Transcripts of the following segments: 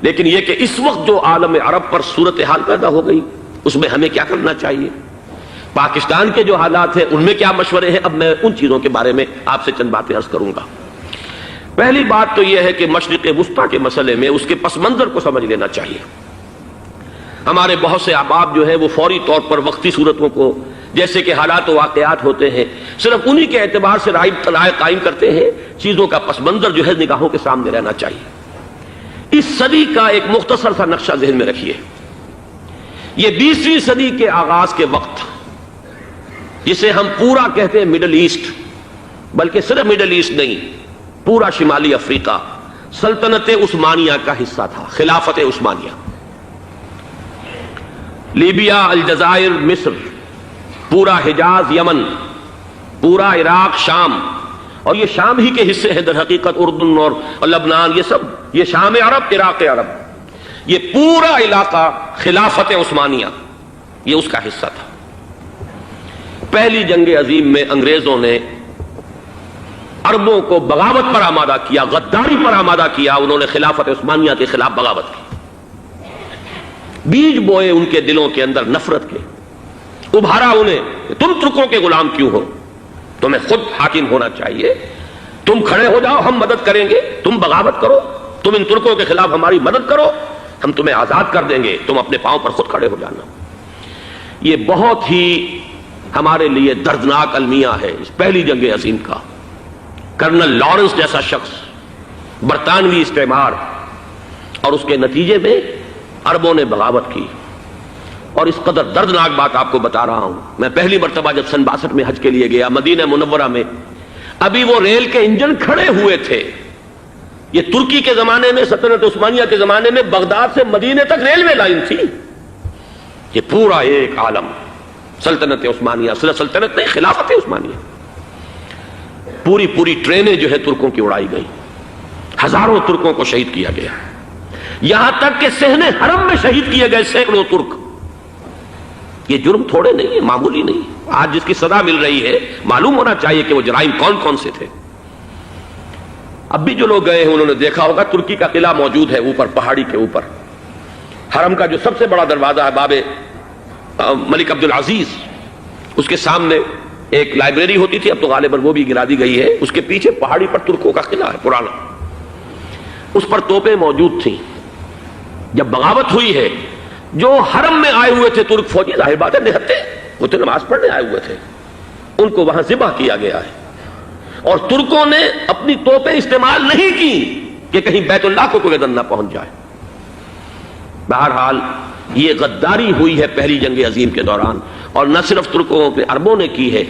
لیکن یہ کہ اس وقت جو عالم عرب پر صورتحال پیدا ہو گئی اس میں ہمیں کیا کرنا چاہیے، پاکستان کے جو حالات ہیں ان میں کیا مشورے ہیں، اب میں ان چیزوں کے بارے میں آپ سے چند باتیں عرض کروں گا۔ پہلی بات تو یہ ہے کہ مشرق وسطیٰ کے مسئلے میں اس کے پس منظر کو سمجھ لینا چاہیے۔ ہمارے بہت سے احباب جو ہیں وہ فوری طور پر وقتی صورتوں کو، جیسے کہ حالات و واقعات ہوتے ہیں، صرف انہی کے اعتبار سے رائے قائم کرتے ہیں، چیزوں کا پس منظر جو ہے نگاہوں کے سامنے رہنا چاہیے۔ اس صدی کا ایک مختصر سا نقشہ ذہن میں رکھیے۔ یہ 20ویں صدی کے آغاز کے وقت، جسے ہم پورا کہتے ہیں مڈل ایسٹ، بلکہ صرف مڈل ایسٹ نہیں، پورا شمالی افریقہ سلطنت عثمانیہ کا حصہ تھا، خلافت عثمانیہ۔ لیبیا، الجزائر، مصر، پورا حجاز، یمن، پورا عراق، شام، اور یہ شام ہی کے حصے ہیں در حقیقت، اردن اور لبنان، یہ سب، یہ شام عرب، عراق عرب، یہ پورا علاقہ خلافت عثمانیہ یہ اس کا حصہ تھا۔ پہلی جنگ عظیم میں انگریزوں نے عربوں کو بغاوت پر آمادہ کیا، غداری پر آمادہ کیا، انہوں نے خلافت عثمانیہ کے خلاف بغاوت کی، بیج بوئے ان کے دلوں کے اندر نفرت کے، ابھارا انہیں کہ تم ترکوں کے غلام کیوں ہو، تمہیں خود حاکم ہونا چاہیے، تم کھڑے ہو جاؤ، ہم مدد کریں گے، تم بغاوت کرو، تم ان ترکوں کے خلاف ہماری مدد کرو، ہم تمہیں آزاد کر دیں گے، تم اپنے پاؤں پر خود کھڑے ہو جانا۔ یہ بہت ہی ہمارے لیے دردناک المیہ ہے اس پہلی جنگ عظیم کا۔ کرنل لارنس جیسا شخص، برطانوی استعمار، اور اس کے نتیجے میں عربوں نے بغاوت کی۔ اور اس قدر دردناک بات آپ کو بتا رہا ہوں، میں پہلی مرتبہ جب سن 62 میں حج کے لیے گیا مدینہ منورہ میں، ابھی وہ ریل کے انجن کھڑے ہوئے تھے۔ یہ ترکی کے زمانے میں، سلطنت عثمانیہ کے زمانے میں بغداد سے مدینے تک ریلوے لائن تھی۔ یہ پورا ایک عالم سلطنت عثمانیہ، صرف سلطنت نہیں، خلافت عثمانیہ، پوری ٹرینیں جو ہے ترکوں کی اڑائی گئی، ہزاروں ترکوں کو شہید کیا گیا، یہاں تک کہ صحن حرم میں شہید کیے گئے سینکڑوں ترک۔ یہ جرم تھوڑے نہیں ہے، معمولی نہیں۔ آج جس کی سزا مل رہی ہے، معلوم ہونا چاہیے کہ وہ جرائم کون کون سے تھے۔ اب بھی جو لوگ گئے ہیں انہوں نے دیکھا ہوگا، ترکی کا قلعہ موجود ہے اوپر پہاڑی کے اوپر، حرم کا جو سب سے بڑا دروازہ ہے باب ملک عبد العزیز، اس کے سامنے ایک لائبریری ہوتی تھی، اب تو غالباً وہ بھی گرا دی گئی ہے، اس کے پیچھے پہاڑی پر ترکوں کا قلعہ ہے پرانا، اس پر توپیں موجود تھیں۔ جب بغاوت ہوئی ہے، جو حرم میں آئے ہوئے تھے ترک فوجی، ظاہر بات ہے نہتے، وہ تو نماز پڑھنے آئے ہوئے تھے، ان کو وہاں ذبح کیا گیا ہے، اور ترکوں نے اپنی توپیں استعمال نہیں کی کہ کہیں بیت اللہ کو کوئی اذن نہ پہنچ جائے۔ بہرحال یہ غداری ہوئی ہے پہلی جنگ عظیم کے دوران، اور نہ صرف ترکوں کے، عربوں نے کی ہے۔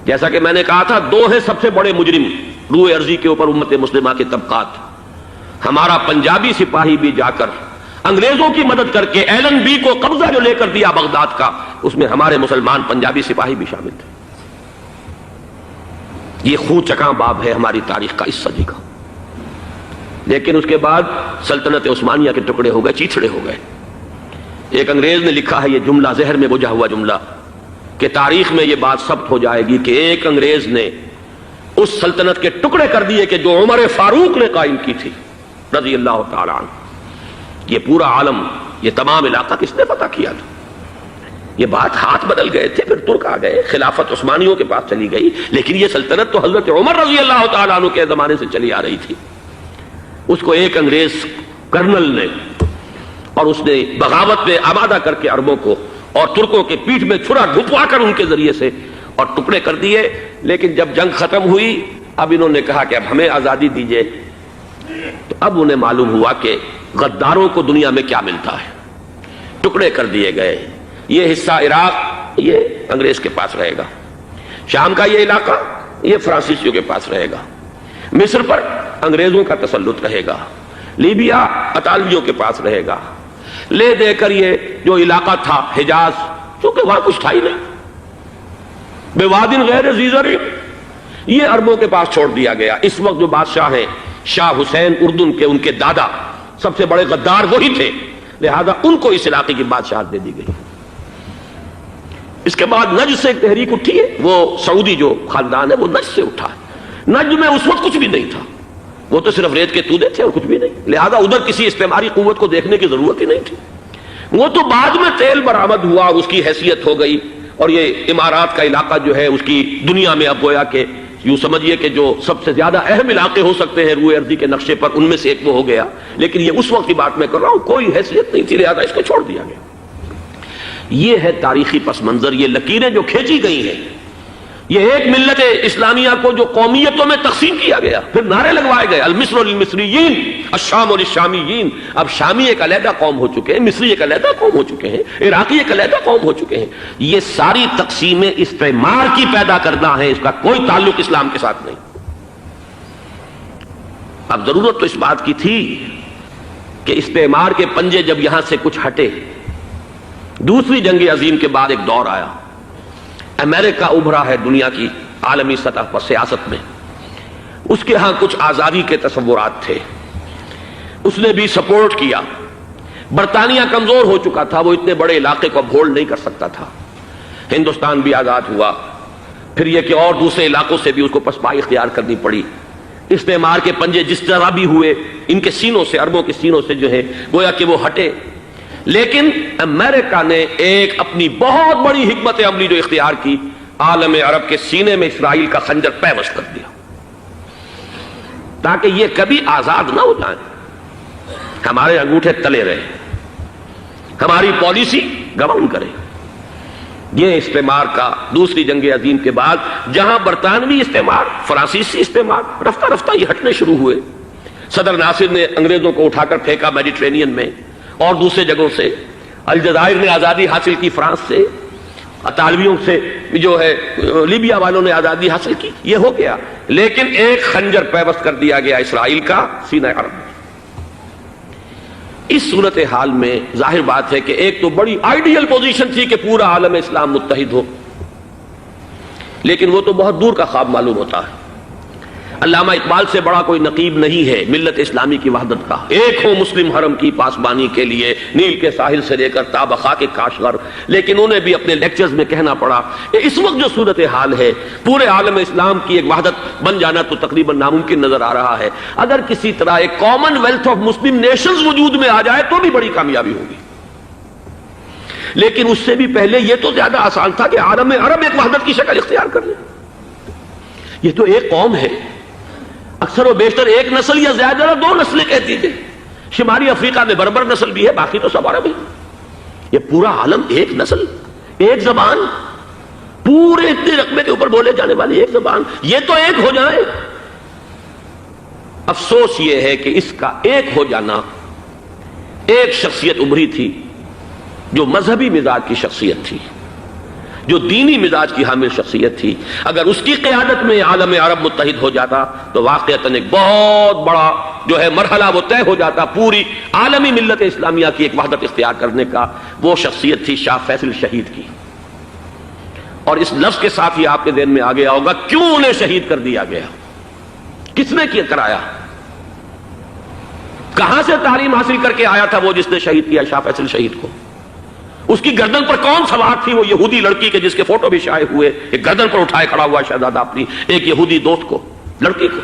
جیسا کہ میں نے کہا تھا، دو ہیں سب سے بڑے مجرم روئے ارضی کے اوپر امت مسلمہ کے طبقات۔ ہمارا پنجابی سپاہی بھی جا کر انگریزوں کی مدد کر کے ایلن بی کو قبضہ جو لے کر دیا بغداد کا، اس میں ہمارے مسلمان پنجابی سپاہی بھی شامل تھے۔ یہ خون چکاں باب ہے ہماری تاریخ کا اس صدی کا۔ لیکن اس کے بعد سلطنت عثمانیہ کے ٹکڑے ہو گئے، چیچڑے ہو گئے۔ ایک انگریز نے لکھا ہے یہ جملہ، زہر میں بجھا ہوا جملہ، کہ تاریخ میں یہ بات ثبت ہو جائے گی کہ ایک انگریز نے اس سلطنت کے ٹکڑے کر دیے کہ جو عمر فاروق نے قائم کی تھی رضی اللہ تعالی عنہ۔ یہ پورا عالم، یہ تمام علاقہ کس نے فتح کیا تھا؟ یہ بات ہاتھ بدل گئے تھے، پھر ترک آ گئے، خلافت عثمانیوں کے پاس چلی گئی، لیکن یہ سلطنت تو حضرت عمر رضی اللہ تعالیٰ عنہ کے زمانے سے چلی آ رہی تھی۔ اس کو ایک انگریز کرنل نے، اور اس نے بغاوت میں آمادہ کر کے عربوں کو اور ترکوں کے پیٹھ میں چھرا گھپوا کر ان کے ذریعے سے اور ٹکڑے کر دیے۔ لیکن جب جنگ ختم ہوئی، اب انہوں نے کہا کہ اب ہمیں آزادی دیجیے، تو اب انہیں معلوم ہوا کہ غداروں کو دنیا میں کیا ملتا ہے۔ ٹکڑے کر دیے گئے۔ یہ حصہ عراق یہ انگریز کے پاس رہے گا، شام کا یہ علاقہ یہ فرانسیسیوں کے پاس رہے گا، مصر پر انگریزوں کا تسلط رہے گا، لیبیا اطالویوں کے پاس رہے گا، لے دے کر یہ جو علاقہ تھا حجاز، چونکہ وہاں کچھ تھا ہی نہیں، بے وادن غیر ذی زرع، یہ عربوں کے پاس چھوڑ دیا گیا۔ اس وقت جو بادشاہ ہیں شاہ حسین اردن کے، ان کے دادا سب سے بڑے غدار وہی تھے، لہذا ان کو اس علاقے کی بادشاہت دے دی گئی۔ اس کے بعد نجد سے ایک تحریک اٹھی ہے، وہ سعودی جو خاندان ہے وہ نجد سے اٹھا ہے۔ نجد میں اس وقت کچھ بھی نہیں تھا، وہ تو صرف ریت کے تودے تھے اور کچھ بھی نہیں، لہذا ادھر کسی استعماری قوت کو دیکھنے کی ضرورت ہی نہیں تھی۔ وہ تو بعد میں تیل برآمد ہوا، اس کی حیثیت ہو گئی، اور یہ امارات کا علاقہ جو ہے اس کی دنیا میں اب گویا کہ یوں سمجھیے کہ جو سب سے زیادہ اہم علاقے ہو سکتے ہیں روئے ارضی کے نقشے پر، ان میں سے ایک وہ ہو گیا۔ لیکن یہ اس وقت کی بات میں کر رہا ہوں، کوئی حیثیت نہیں تھی، لہذا اس کو چھوڑ دیا گیا۔ یہ ہے تاریخی پس منظر، یہ لکیریں جو کھینچی گئی ہیں، یہ ایک ملت اسلامیہ کو جو قومیتوں میں تقسیم کیا گیا، پھر نعرے لگوائے گئے المصر للمصریین الشام للشامیین۔ اب شامی ایک علیحدہ قوم ہو چکے ہیں، مصری ایک علیحدہ قوم ہو چکے ہیں، عراقی ایک علیحدہ قوم ہو چکے ہیں۔ یہ ساری تقسیمیں استعمار کی پیدا کرنا ہے، اس کا کوئی تعلق اسلام کے ساتھ نہیں۔ اب ضرورت تو اس بات کی تھی کہ استعمار کے پنجے جب یہاں سے کچھ ہٹے، دوسری جنگ عظیم کے بعد ایک دور آیا، امریکہ ابھرا ہے دنیا کی عالمی سطح پر سیاست میں، اس کے ہاں کچھ آزادی کے تصورات تھے، اس نے بھی سپورٹ کیا۔ برطانیہ کمزور ہو چکا تھا، وہ اتنے بڑے علاقے کو اب ہولڈ نہیں کر سکتا تھا۔ ہندوستان بھی آزاد ہوا، پھر یہ کہ اور دوسرے علاقوں سے بھی اس کو پسپائی اختیار کرنی پڑی۔ استعمار کے پنجے جس طرح بھی ہوئے، ان کے سینوں سے، عربوں کے سینوں سے جو ہے گویا کہ وہ ہٹے، لیکن امریکہ نے ایک اپنی بہت بڑی حکمت عملی جو اختیار کی، عالم عرب کے سینے میں اسرائیل کا خنجر پیوست کر دیا، تاکہ یہ کبھی آزاد نہ ہو جائیں، ہمارے انگوٹھے تلے رہے، ہماری پالیسی گورن کرے۔ یہ استعمار کا دوسری جنگ عظیم کے بعد، جہاں برطانوی استعمار، فرانسیسی استعمار رفتہ رفتہ یہ ہٹنے شروع ہوئے، صدر ناصر نے انگریزوں کو اٹھا کر پھینکا میڈیٹرینین میں اور دوسرے جگہوں سے، الجزائر نے آزادی حاصل کی فرانس سے، اطالویوں سے جو ہے لیبیا والوں نے آزادی حاصل کی، یہ ہو گیا، لیکن ایک خنجر پیوست کر دیا گیا اسرائیل کا سینہ عرب میں۔ اس صورتحال میں ظاہر بات ہے کہ ایک تو بڑی آئیڈیل پوزیشن تھی کہ پورا عالم اسلام متحد ہو، لیکن وہ تو بہت دور کا خواب معلوم ہوتا ہے۔ علامہ اقبال سے بڑا کوئی نقیب نہیں ہے ملت اسلامی کی وحدت کا، ایک ہو مسلم حرم کی پاسبانی کے لیے نیل کے ساحل سے لے کر تا بخاک کاشغر، لیکن انہیں بھی اپنے لیکچرز میں کہنا پڑا کہ اس وقت جو صورتحال ہے، پورے عالم اسلام کی ایک وحدت بن جانا تو تقریباً ناممکن نظر آ رہا ہے۔ اگر کسی طرح ایک common wealth of Muslim nations وجود میں آ جائے تو بھی بڑی کامیابی ہوگی، لیکن اس سے بھی پہلے یہ تو زیادہ آسان تھا کہ عالم عرب ایک وحدت کی شکل اختیار کر لے۔ یہ تو ایک قوم ہے، اکثر و بیشتر ایک نسل یا زیادہ دو نسلیں کہتی تھے، شمالی افریقہ میں بربر نسل بھی ہے، باقی تو سب عرب ہے۔ یہ پورا عالم ایک نسل، ایک زبان، پورے اتنے رقبے کے اوپر بولے جانے والی ایک زبان، یہ تو ایک ہو جائے۔ افسوس یہ ہے کہ اس کا ایک ہو جانا، ایک شخصیت ابھری تھی جو مذہبی مزاج کی شخصیت تھی، جو دینی مزاج کی حامل شخصیت تھی، اگر اس کی قیادت میں عالم عرب متحد ہو جاتا تو واقعتاً ایک بہت بڑا جو ہے مرحلہ وہ طے ہو جاتا پوری عالمی ملت اسلامیہ کی ایک وحدت اختیار کرنے کا۔ وہ شخصیت تھی شاہ فیصل شہید کی، اور اس لفظ کے ساتھ ہی آپ کے ذہن میں آ گیا ہوگا کیوں انہیں شہید کر دیا گیا، کس نے کیا کرایا، کہاں سے تعلیم حاصل کر کے آیا تھا وہ جس نے شہید کیا شاہ فیصل شہید کو، اس کی گردن پر کون سوار تھی، وہ یہودی لڑکی کے جس کے فوٹو بھی شائع ہوئے، ایک گردن پر اٹھائے کھڑا ہوا شہزادہ اپنی ایک یہودی دوست کو، لڑکی کو،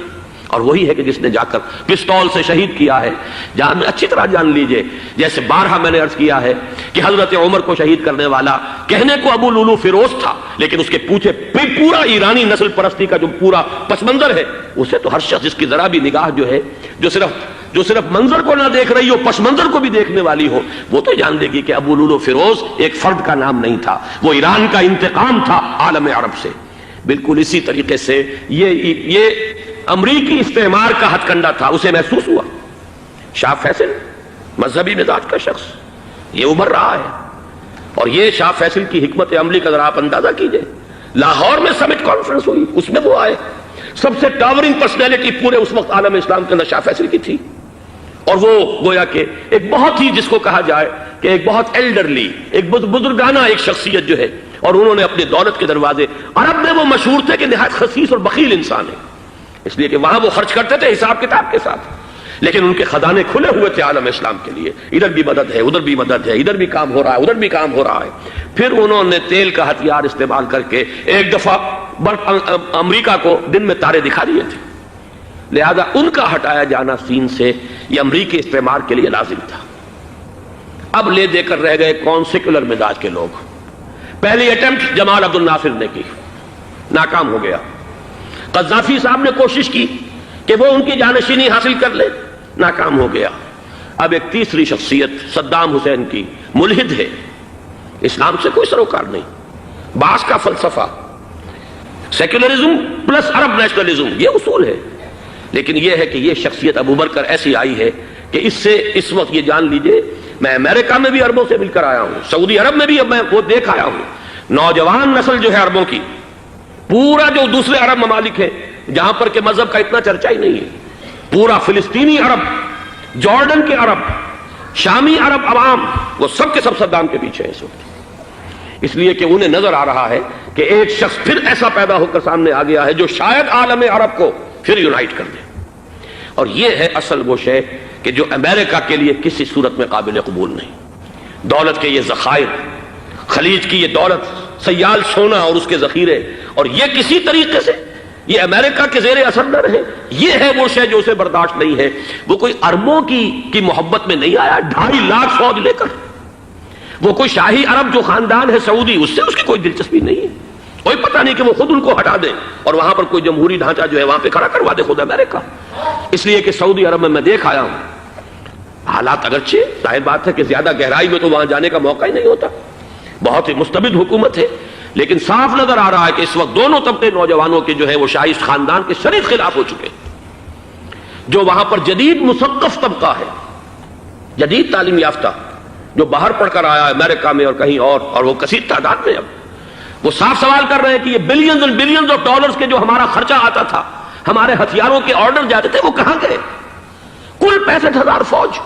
اور وہی ہے کہ جس نے جا کر پستول سے شہید کیا ہے۔ جان اچھی طرح جان لیجئے، جیسے بارہا میں نے عرض کیا ہے کہ حضرت عمر کو شہید کرنے والا کہنے کو ابو لولو فیروز تھا، لیکن اس کے پیچھے پورا ایرانی نسل پرستی کا جو پورا پس منظر ہے، اسے تو ہر شخص جس کی ذرا بھی نگاہ جو ہے جو صرف منظر کو نہ دیکھ رہی ہو، پس منظر کو بھی دیکھنے والی ہو، وہ تو جان لے گی کہ ابو لولو فیروز ایک فرد کا نام نہیں تھا، وہ ایران کا انتقام تھا عالم عرب سے۔ بالکل اسی طریقے سے یہ امریکی استعمار کا ہتھ کنڈا تھا، اسے محسوس ہوا۔ شاہ فیصل مذہبی مزاج کا شخص یہ ابھر رہا ہے، اور یہ شاہ فیصل کی حکمت عملی کا ذرا آپ اندازہ کیجئے۔ لاہور میں سمٹ کانفرنس ہوئی، اس میں وہ آئے، سب سے ٹاورنگ پرسنالٹی پورے اس وقت عالم اسلام کے اندر شاہ فیصل کی تھی، اور وہ گویا کہ ایک بہت ہی جس کو کہا جائے کہ ایک بہت ایلڈرلی، ایک بزرگانہ ایک شخصیت جو ہے، اور انہوں نے اپنے دولت کے دروازے، عرب میں وہ مشہور تھے کہ نہایت خسیس اور بخیل انسان ہے، اس لیے کہ وہاں وہ خرچ کرتے تھے حساب کتاب کے ساتھ، لیکن ان کے خزانے کھلے ہوئے تھے عالم اسلام کے لیے، ادھر بھی مدد ہے، ادھر بھی مدد ہے، ادھر بھی کام ہو رہا ہے، ادھر بھی کام ہو رہا ہے۔ پھر انہوں نے تیل کا ہتھیار استعمال کر کے ایک دفعہ امریکہ کو دن میں تارے دکھا دیے تھے، لہذا ان کا ہٹایا جانا سین سے یہ امریکی استعمار کے لیے لازم تھا۔ اب لے دے کر رہ گئے کون؟ سیکولر مزاج کے لوگ۔ پہلی اٹمپٹ جمال عبد الناصر نے کی، ناکام ہو گیا۔ قذافی صاحب نے کوشش کی کہ وہ ان کی جانشینی حاصل کر لے، ناکام ہو گیا۔ اب ایک تیسری شخصیت صدام حسین کی، ملحد ہے، اسلام سے کوئی سروکار نہیں، باس کا فلسفہ، سیکولرزم پلس عرب نیشنلزم، یہ اصول ہے۔ لیکن یہ ہے کہ یہ شخصیت ابو بکر ایسی آئی ہے کہ اس سے اس وقت یہ جان لیجئے، میں امریکہ میں بھی عربوں سے مل کر آیا ہوں، سعودی عرب میں بھی اب میں وہ دیکھ آیا ہوں، نوجوان نسل جو ہے عربوں کی، پورا جو دوسرے عرب ممالک ہیں جہاں پر کہ مذہب کا اتنا چرچا ہی نہیں ہے، پورا فلسطینی عرب، جارڈن کے عرب، شامی عرب عوام، وہ سب کے سب صدام کے پیچھے ہیں اس وقت، اس لیے کہ انہیں نظر آ رہا ہے کہ ایک شخص پھر ایسا پیدا ہو کر سامنے آ گیا ہے جو شاید عالم عرب کو پھر یونائٹ کر دے۔ اور یہ ہے اصل وہ شے کہ جو امریکہ کے لیے کسی صورت میں قابل قبول نہیں۔ دولت کے یہ ذخائر، خلیج کی یہ دولت، سیال سونا اور اس کے ذخیرے، اور یہ کسی طریقے سے یہ امریکہ کے زیر اثر نہ رہے، یہ ہے وہ شے جو اسے برداشت نہیں ہے۔ وہ کوئی عربوں کی محبت میں نہیں آیا 2.5 لاکھ فوج لے کر، وہ کوئی شاہی عرب جو خاندان ہے سعودی، اس سے اس کی کوئی دلچسپی نہیں ہے، کوئی پتہ نہیں کہ وہ خود ان کو ہٹا دیں اور وہاں پر کوئی جمہوری ڈھانچہ جو ہے وہاں پہ کھڑا کروا دے خود امریکہ۔ اس لیے کہ سعودی عرب میں دیکھ آیا ہوں، حالات اگرچہ ظاہر بات ہے کہ زیادہ گہرائی میں تو وہاں جانے کا موقع ہی نہیں ہوتا، بہت ہی مستبد حکومت ہے، لیکن صاف نظر آ رہا ہے کہ اس وقت دونوں طبقے نوجوانوں کے جو ہے وہ شاہی خاندان کے شدید خلاف ہو چکے، جو وہاں پر جدید مثقف طبقہ ہے، جدید تعلیم یافتہ، جو باہر پڑھ کر آیا ہے امریکہ میں اور کہیں اور وہ کثیر تعداد میں، اب وہ صاف سوال کر رہے ہیں کہ یہ بلینز اور بلینز آف ڈالرز کے جو ہمارا خرچہ آتا تھا، ہمارے ہتھیاروں کے آرڈر جاتے تھے، وہ کہاں گئے؟ کل 65,000 فوج،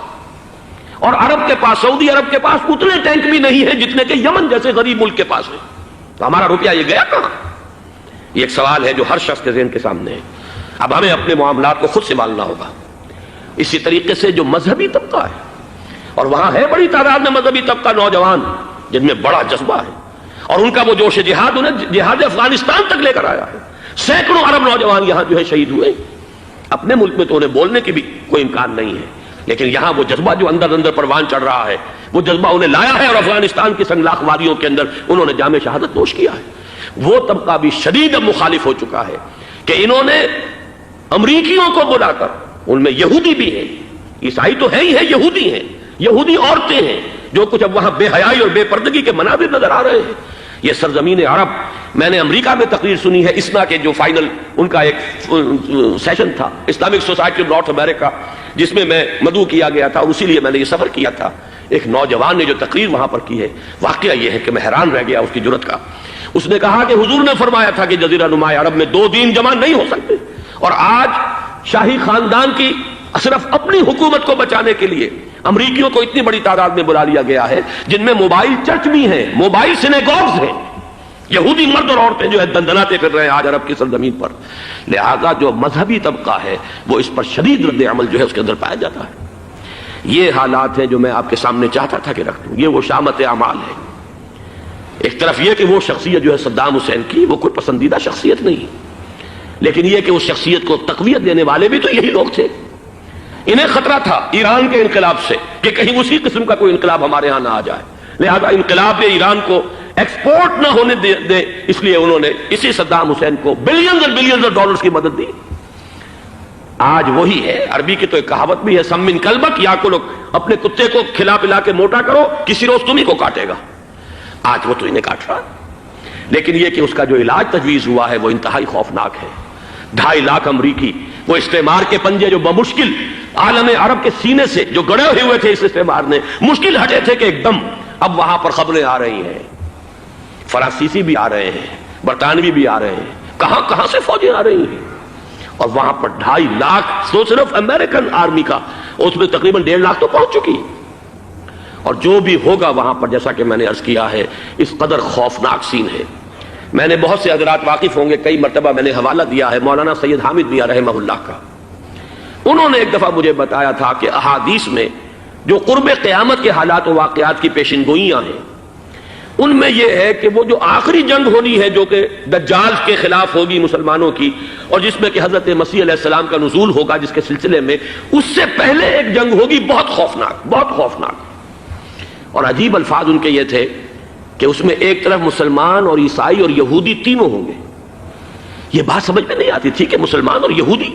اور عرب کے پاس، سعودی عرب کے پاس اتنے ٹینک بھی نہیں ہے جتنے کہ یمن جیسے غریب ملک کے پاس ہے، تو ہمارا روپیہ یہ گیا کہاں؟ یہ ایک سوال ہے جو ہر شخص کے ذہن کے سامنے ہے۔ اب ہمیں اپنے معاملات کو خود سنبھالنا ہوگا۔ اسی طریقے سے جو مذہبی طبقہ ہے، اور وہاں ہے بڑی تعداد میں مذہبی طبقہ نوجوان جن میں بڑا جذبہ ہے، اور ان کا وہ جوش جہاد انہیں جہاد افغانستان تک لے کر آیا ہے۔ سینکڑوں عرب نوجوان یہاں جو ہے شہید ہوئے، اپنے ملک میں تو انہیں بولنے کی بھی کوئی امکان نہیں ہے، لیکن یہاں وہ جذبہ جو اندر اندر پروان چڑھ رہا ہے، وہ جذبہ انہیں لایا ہے، اور افغانستان کی سنگلاخ وادیوں کے اندر انہوں نے جام شہادت نوش کیا ہے۔ وہ طبقہ بھی شدید اب مخالف ہو چکا ہے کہ انہوں نے امریکیوں کو بلا کر، ان میں یہودی بھی ہیں، عیسائی تو ہے ہی ہے، یہودی ہیں، یہودی عورتیں ہیں، جو کچھ اب وہاں بے حیائی اور بے پردگی کے مناظر نظر آ رہے ہیں۔ یہ سرزمین عرب، میں نے امریکہ میں تقریر سنی ہے اسنا کے جو فائنل ان کا ایک سیشن تھا، اسلامک سوسائٹی آف نارتھ امریکہ، جس میں میں مدعو کیا گیا تھا، اور اسی لیے میں نے یہ سفر کیا تھا۔ ایک نوجوان نے جو تقریر وہاں پر کی ہے، واقعہ یہ ہے کہ میں حیران رہ گیا اس کی جرأت کا۔ اس نے کہا کہ حضور نے فرمایا تھا کہ جزیرہ نما عرب میں 2 دین جمع نہیں ہو سکتے، اور آج شاہی خاندان کی صرف اپنی حکومت کو بچانے کے لیے امریکیوں کو اتنی بڑی تعداد میں بلا لیا گیا ہے، جن میں موبائل چرچ بھی ہیں، موبائل سینیگوگز ہیں، یہودی مرد اور عورتیں جو ہے دندناتے پھر رہے ہیں آج عرب کی سرزمین پر۔ لہذا جو مذہبی طبقہ ہے وہ اس پر شدید رد عمل جو ہے اس کے اندر پایا جاتا ہے۔ یہ حالات ہیں جو میں آپ کے سامنے چاہتا تھا کہ رکھ دوں۔ یہ وہ شامت اعمال ہے۔ ایک طرف یہ کہ وہ شخصیت جو ہے صدام حسین کی، وہ کوئی پسندیدہ شخصیت نہیں، لیکن یہ کہ اس شخصیت کو تقویت دینے والے بھی تو یہی لوگ تھے۔ انہیں خطرہ تھا ایران کے انقلاب سے کہ کہیں اسی قسم کا کوئی انقلاب ہمارے ہاں نہ آ جائے، لہذا انقلاب ایران کو ایکسپورٹ نہ ہونے دے، اس لیے انہوں نے اسی صدام حسین کو بلینز اور بلینز آف ڈالرز کی مدد دی۔ آج وہی ہے، عربی کی تو ایک کہاوت بھی ہے، سمن کلبک یا کو لوگ، اپنے کتے کو کھلا پلا کے موٹا کرو، کسی روز تمہیں کو کاٹے گا۔ آج وہ تو انہیں کاٹ رہا، لیکن یہ کہ اس کا جو علاج تجویز ہوا ہے وہ انتہائی خوفناک ہے۔ 2.5 لاکھ امریکی، وہ استعمار کے پنجے جو بمشکل عالم عرب کے سینے سے جو گڑے ہوئے تھے اس استعمار نے، مشکل ہٹے تھے کہ ایک دم اب وہاں پر خبریں آ رہی ہیں، فرانسیسی بھی آ رہے ہیں، برطانوی بھی آ رہے ہیں، کہاں کہاں سے فوجیں آ رہی ہیں، اور وہاں پر 2.5 لاکھ تو صرف امریکن آرمی کا، اس میں تقریباً 1.5 لاکھ تو پہنچ چکی، اور جو بھی ہوگا وہاں پر جیسا کہ میں نے عرض کیا ہے اس قدر خوفناک سین ہے۔ میں نے بہت سے حضرات واقف ہوں گے، کئی مرتبہ میں نے حوالہ دیا ہے مولانا سید حامد میاں رحمہ اللہ کا۔ انہوں نے ایک دفعہ مجھے بتایا تھا کہ احادیث میں جو قرب قیامت کے حالات و واقعات کی پیشن گوئیاں ہیں، ان میں یہ ہے کہ وہ جو آخری جنگ ہونی ہے جو کہ دجال کے خلاف ہوگی مسلمانوں کی، اور جس میں کہ حضرت مسیح علیہ السلام کا نزول ہوگا، جس کے سلسلے میں اس سے پہلے ایک جنگ ہوگی بہت خوفناک، بہت خوفناک۔ اور عجیب الفاظ ان کے یہ تھے کہ اس میں ایک طرف مسلمان اور عیسائی اور یہودی تینوں ہوں گے۔ یہ بات سمجھ میں نہیں آتی تھی کہ مسلمان اور یہودی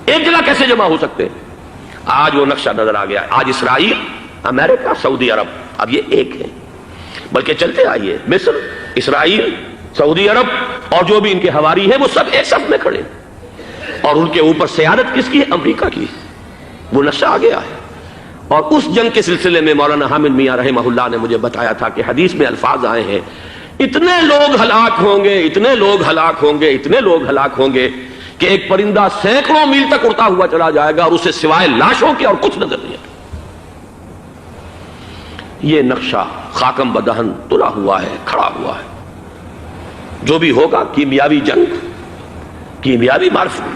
ایک جگہ کیسے جمع ہو سکتے ہیں۔ آج وہ نقشہ نظر آ گیا۔ آج اسرائیل، امریکہ، سعودی عرب اب یہ ایک ہے، بلکہ چلتے آئیے مصر، اسرائیل، سعودی عرب اور جو بھی ان کے حواری ہیں وہ سب ایک صف میں کھڑے ہیں، اور ان کے اوپر سیادت کس کی ہے؟ امریکہ کی۔ وہ نقشہ آ گیا ہے۔ اور اس جنگ کے سلسلے میں مولانا حامد میاں رحمہ اللہ نے مجھے بتایا تھا کہ حدیث میں الفاظ آئے ہیں، اتنے لوگ ہلاک ہوں گے، اتنے لوگ ہلاک ہوں گے، اتنے لوگ ہلاک ہوں گے کہ ایک پرندہ سینکڑوں میل تک اڑتا ہوا چلا جائے گا اور اسے سوائے لاشوں کے اور کچھ نظر نہیں آئے۔ یہ نقشہ خاکم بدہن تلا ہوا ہے، کھڑا ہوا ہے۔ جو بھی ہوگا کیمیاوی جنگ، کیمیاوی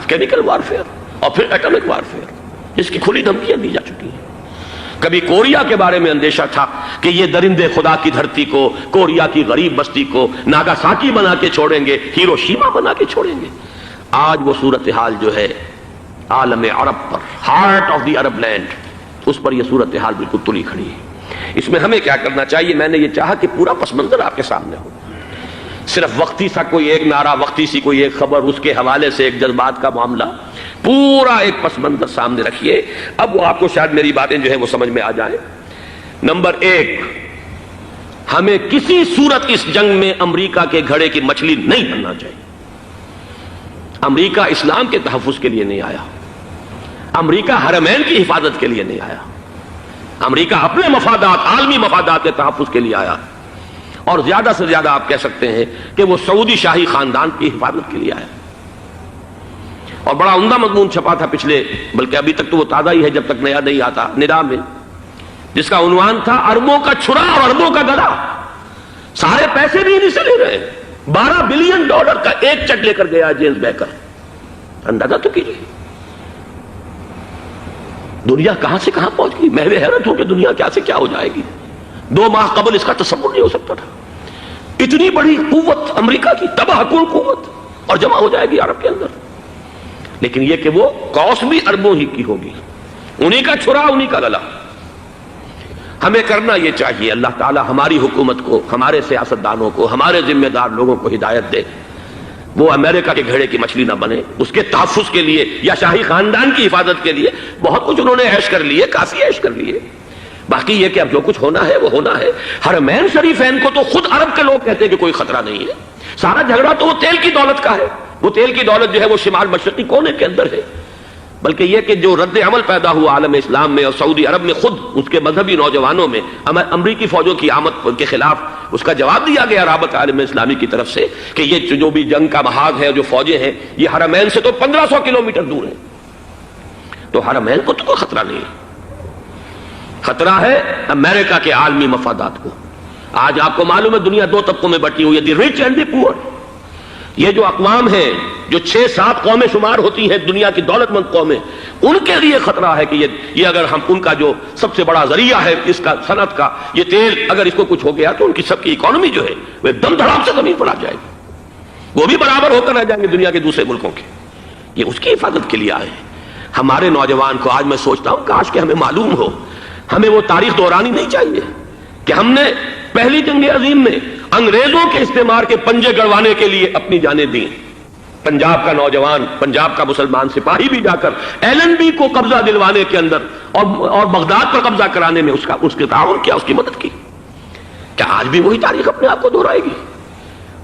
کیمیکل وارفیئر اور پھر ایٹمک وارفیئر، جس کی کھلی دھمکیاں دی جا چکی ہیں۔ کبھی کوریا کے بارے میں اندیشہ تھا کہ یہ درندے خدا کی دھرتی کو، کوریا کی غریب بستی کو ناگاساکی بنا کے چھوڑیں گے، ہیروشیما بنا کے چھوڑیں گے۔ آج وہ صورتحال جو ہے عالم عرب پر، heart of the Arab land, اس پر یہ صورتحال بالکل تلی کھڑی ہے۔ اس میں ہمیں کیا کرنا چاہیے؟ میں نے یہ چاہا کہ پورا پس منظر آپ کے سامنے ہو، صرف وقتی سا کوئی ایک نعرہ، وقتی سی کوئی ایک خبر، اس کے حوالے سے ایک جذبات کا معاملہ، پورا ایک پس منظر سامنے رکھیے۔ اب وہ آپ کو شاید میری باتیں جو ہیں وہ سمجھ میں آ جائیں۔ نمبر ایک، ہمیں کسی صورت اس جنگ میں امریکہ کے گھڑے کی مچھلی نہیں بننا چاہیے۔ امریکہ اسلام کے تحفظ کے لیے نہیں آیا، امریکہ حرمین کی حفاظت کے لیے نہیں آیا، امریکہ اپنے مفادات، عالمی مفادات کے تحفظ کے لیے آیا، اور زیادہ سے زیادہ آپ کہہ سکتے ہیں کہ وہ سعودی شاہی خاندان کی حفاظت کے لیے آیا۔ اور بڑا عمدہ مضمون چھپا تھا پچھلے، بلکہ ابھی تک تو وہ تازہ ہی ہے جب تک نیا نہیں آتا، ندا میں، جس کا عنوان تھا اربوں کا چھرا اور اربوں کا گدا۔ سارے پیسے بھی انہیں سے لے رہے ہیں۔ $12 بلین کا ایک چیک لے کر گیا جیمز بیکر۔ اندازہ تو کیجیے دنیا کہاں سے کہاں پہنچ گئی۔ محو حیرت ہو کہ دنیا کیا سے کیا ہو جائے گی۔ 2 ماہ قبل اس کا تصور نہیں ہو سکتا تھا۔ اتنی بڑی قوت امریکہ کی، تباہ کن قوت، اور جمع ہو جائے گی عرب کے اندر۔ لیکن یہ کہ وہ کاس بھی اربوں ہی کی ہوگی، انہی کا چھرا، انہی کا گلا۔ ہمیں کرنا یہ چاہیے، اللہ تعالی ہماری حکومت کو، ہمارے سیاستدانوں کو، ہمارے ذمہ دار لوگوں کو ہدایت دے، وہ امریکہ کے گھڑے کی مچھلی نہ بنے۔ اس کے تحفظ کے لیے یا شاہی خاندان کی حفاظت کے لیے بہت کچھ انہوں نے عیش کر لیے، کافی عیش کر لیے۔ باقی یہ کہ اب جو کچھ ہونا ہے وہ ہونا ہے۔ حرمین شریفین کو تو خود عرب کے لوگ کہتے ہیں کہ کوئی خطرہ نہیں ہے۔ سارا جھگڑا تو وہ تیل کی دولت کا ہے۔ وہ تیل کی دولت جو ہے وہ شمال مشرقی کونے کے اندر ہے۔ بلکہ یہ کہ جو رد عمل پیدا ہوا عالم اسلام میں اور سعودی عرب میں، خود اس کے مذہبی نوجوانوں میں امریکی فوجوں کی آمد کے خلاف اس کا جواب دیا گیا رابط عالم اسلامی کی طرف سے کہ یہ جو بھی جنگ کا محاذ ہے، جو فوجیں ہیں، یہ حرمین سے تو 1500 کلومیٹر دور ہیں، تو حرمین کو تو کوئی خطرہ نہیں ہے۔ خطرہ ہے امریکہ کے عالمی مفادات کو۔ آج آپ کو معلوم ہے دنیا 2 طبقوں میں بٹی ہوئی ہے، دی رچ اینڈ دی پور۔ یہ جو اقوام ہیں، جو 6-7 قومیں شمار ہوتی ہیں دنیا کی دولت مند قومیں، ان کے لیے خطرہ ہے کہ یہ اگر ہم ان کا جو سب سے بڑا ذریعہ ہے اس کا صنعت کا، یہ تیل، اگر اس کو کچھ ہو گیا تو ان کی سب کی اکانومی جو ہے وہ دم دھڑام سے زمین پر آ جائے گی، وہ بھی برابر ہو کر رہ جائیں گے دنیا کے دوسرے ملکوں کے۔ یہ اس کی حفاظت کے لیے آئے ہیں۔ ہمارے نوجوان کو آج میں سوچتا ہوں کاش کہ ہمیں معلوم ہو، ہمیں وہ تاریخ دہرانی نہیں چاہیے کہ ہم نے پہلی جنگ عظیم میں انگریزوں کے استعمار کے پنجے گڑوانے کے لیے اپنی جانیں دیں۔ پنجاب کا نوجوان، پنجاب کا مسلمان سپاہی بھی جا کر LNB کو قبضہ دلوانے کے اندر اور بغداد پر قبضہ کرانے میں اس کے تعاون کیا، اس کی مدد کی۔ کیا آج بھی وہی تاریخ اپنے آپ کو دہرائے گی؟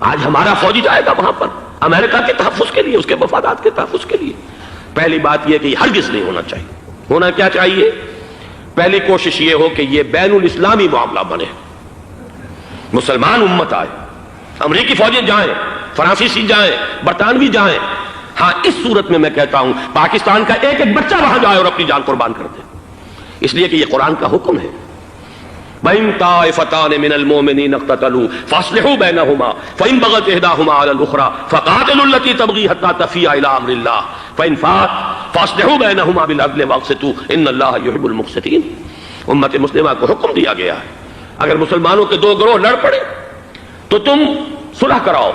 آج ہمارا فوجی جائے گا وہاں پر امریکہ کے تحفظ کے لیے، اس کے مفادات کے تحفظ کے لیے۔ پہلی بات یہ کہ یہ ہرگز نہیں ہونا چاہیے۔ ہونا کیا چاہیے؟ پہلی کوشش یہ ہو کہ یہ بین الاسلامی معاملہ بنے، مسلمان امت آئے، امریکی فوجیں جائیں، فرانسیسی جائیں، برطانوی جائیں۔ ہاں اس صورت میں کہتا ہوں پاکستان کا ایک ایک بچہ وہاں جائے اور اپنی جان قربان کر دے، اس لیے کہ یہ قرآن کا حکم ہے۔ وَإِن طَائِفَتَانِ مِنَ الْمُؤْمِنِينَ اقْتَتَلُوا فَأَصْلِحُوا بَيْنَهُمَا فَإِن بَغَتْ إِحْدَاهُمَا عَلَى الْأُخْرَى فَقَاتِلُوا الَّتِي تَبْغِي حَتَّى تَفِيءَ إِلَى أَمْرِ اللَّهِ فَإِن فَاءَتْ فَأَصْلِحُوا بَيْنَهُمَا بِالْعَدْلِ وَأَقْسِطُوا إِنَّ اللَّهَ يُحِبُّ الْمُقْسِطِينَ۔ امت مسلمہ کو حکم دیا گیا ہے اگر مسلمانوں کے 2 گروہ لڑ پڑے تو تم صلح کراؤ،